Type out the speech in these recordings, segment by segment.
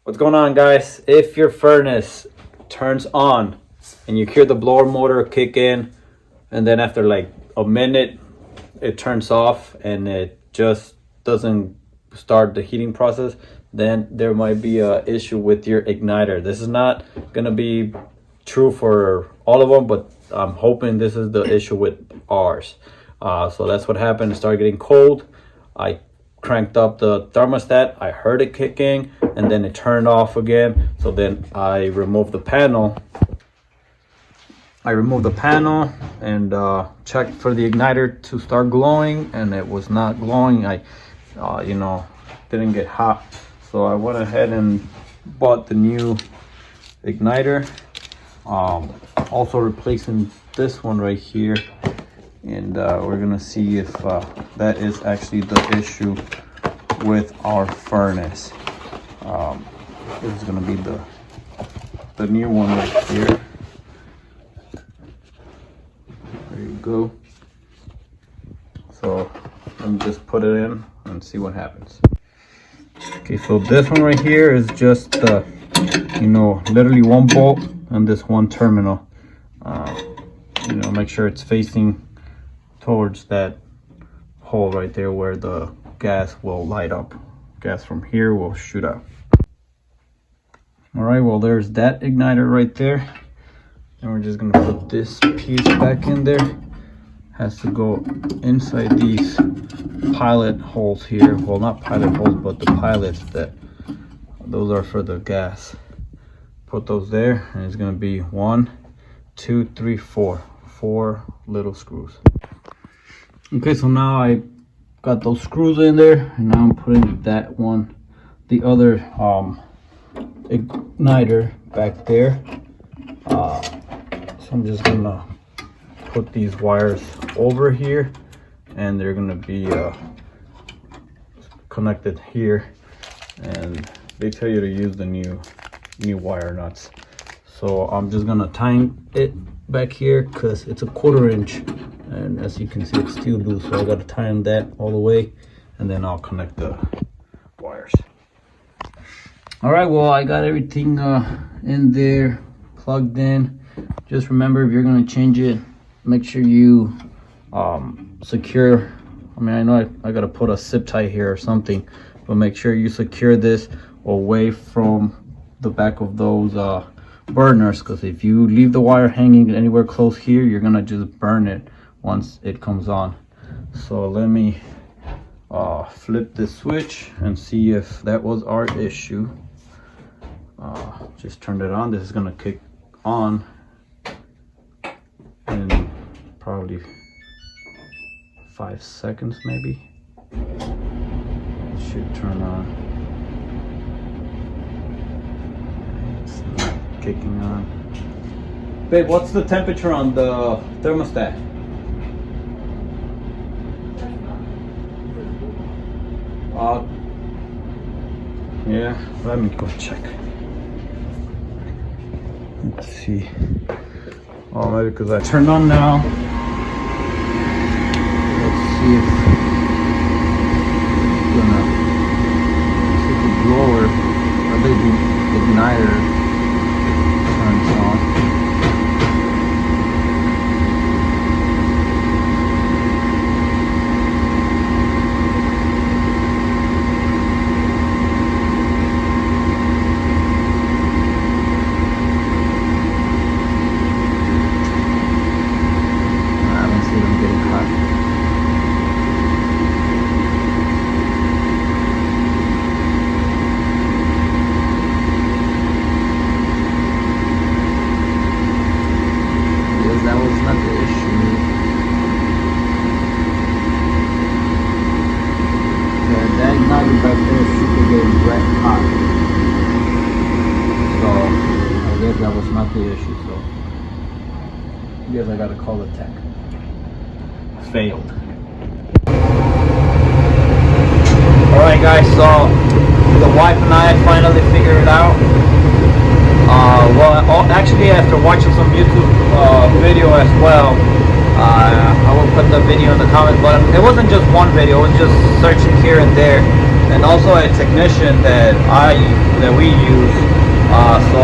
What's going on, guys? If your furnace turns on and you hear the blower motor kick in, and then after like a minute it turns off and it just doesn't start the heating process, then there might be a issue with your igniter. This is not gonna be true for all of them, but I'm hoping this is the issue with ours. So that's what happened. It started getting cold. I cranked up the thermostat, I heard it kicking, and then it turned off again. So then I removed the panel and checked for the igniter to start glowing, and it was not glowing. I didn't get hot, so I went ahead and bought the new igniter, also replacing this one right here. And we're gonna see if that is actually the issue with our furnace. This is gonna be the new one right here. There you go. So let me just put it in and see what happens. Okay, so this one right here is just literally one bolt and this one terminal. Make sure it's facing towards that hole right there where the gas will light up. Gas from here will shoot out. All right, well, there's that igniter right there, and we're just gonna put this piece back in there. Has to go inside these pilot holes here. Well, not pilot holes, but the pilots, those are for the gas. Put those there, and it's gonna be 1, 2, 3, 4 little screws. Okay, so now I got those screws in there, and now I'm putting that one, the other igniter back there. So I'm just gonna put these wires over here, and they're gonna be connected here, and they tell you to use the new wire nuts. So I'm just gonna tighten it back here because it's a 1/4 inch, and as you can see it's steel loose, so I gotta tighten that all the way, and then I'll connect the wires. All right, well, I got everything in there plugged in. Just remember, if you're gonna change it, make sure you secure. I know I gotta put a zip tie here or something, but make sure you secure this away from the back of those burners, because if you leave the wire hanging anywhere close here, you're gonna just burn it once it comes on. So let me flip this switch and see if that was our issue. Just turned it on. This is gonna kick on in probably 5 seconds, maybe. It should turn on. It's not kicking on. Babe, what's the temperature on the thermostat? Yeah, let me go check. Let's see. Oh, maybe because I turned on now. Let's see if it's gonna see if the blower or the igniter turns on. That was not the issue, so I guess I gotta call the tech. Failed. Alright guys, so the wife and I finally figured it out. Actually after watching some YouTube video as well, I will put the video in the comments, but it wasn't just one video, it was just searching here and there, and and also a technician that we use. So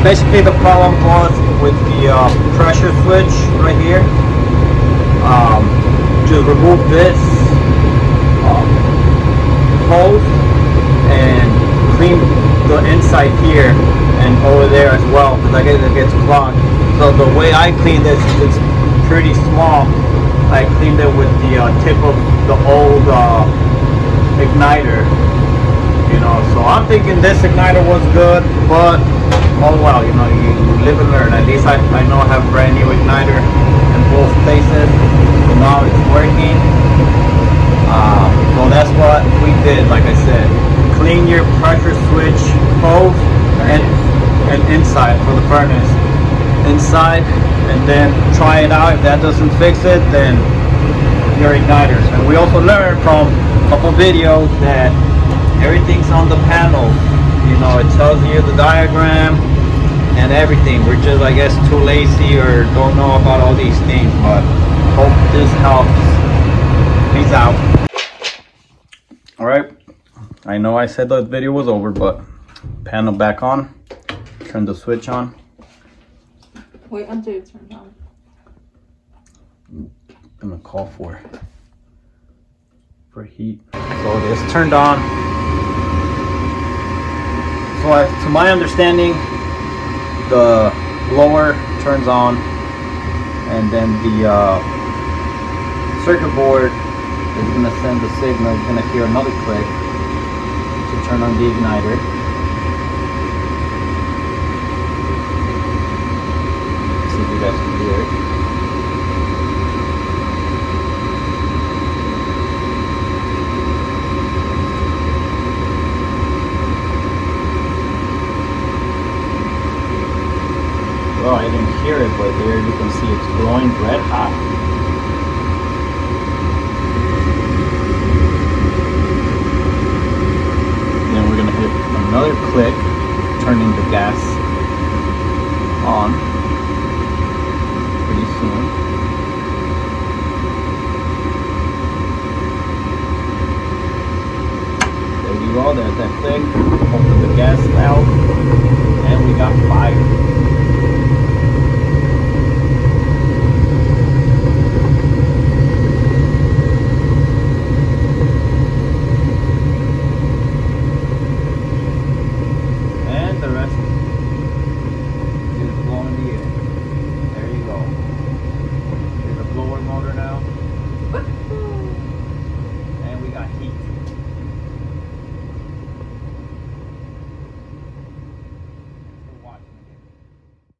basically the problem was with the pressure switch right here. Just remove this hose and clean the inside here and over there as well, because I guess it gets clogged. So the way I clean this is pretty small. I cleaned it with the tip of the old igniter, you know. So I'm thinking this igniter was good, but oh well, you know, you live and learn. At least I know I have brand new igniter in both places, so now it's working. So that's what we did. Like I said, clean your pressure switch hose and inside for the furnace inside, and then try it out. If that doesn't fix it, then your igniters. And we also learned from a couple videos that everything's on the panel. You know, it tells you the diagram and everything. We're just, I guess, too lazy or don't know about all these things, but hope this helps. Peace out. All right, I know I said the video was over, but panel back on. Turn the switch on. Wait until it turns on. I'm gonna call for heat. So it is turned on. So to my understanding, the blower turns on, and then the circuit board is gonna send the signal. You're gonna hear another click to turn on the igniter. Let's see if you guys can hear it. Well, I didn't hear it, but there you can see it's glowing red hot. Then we're gonna hit another click, turning the gas on pretty soon. There you go, there's that click. Open the gas valve, and we got fire.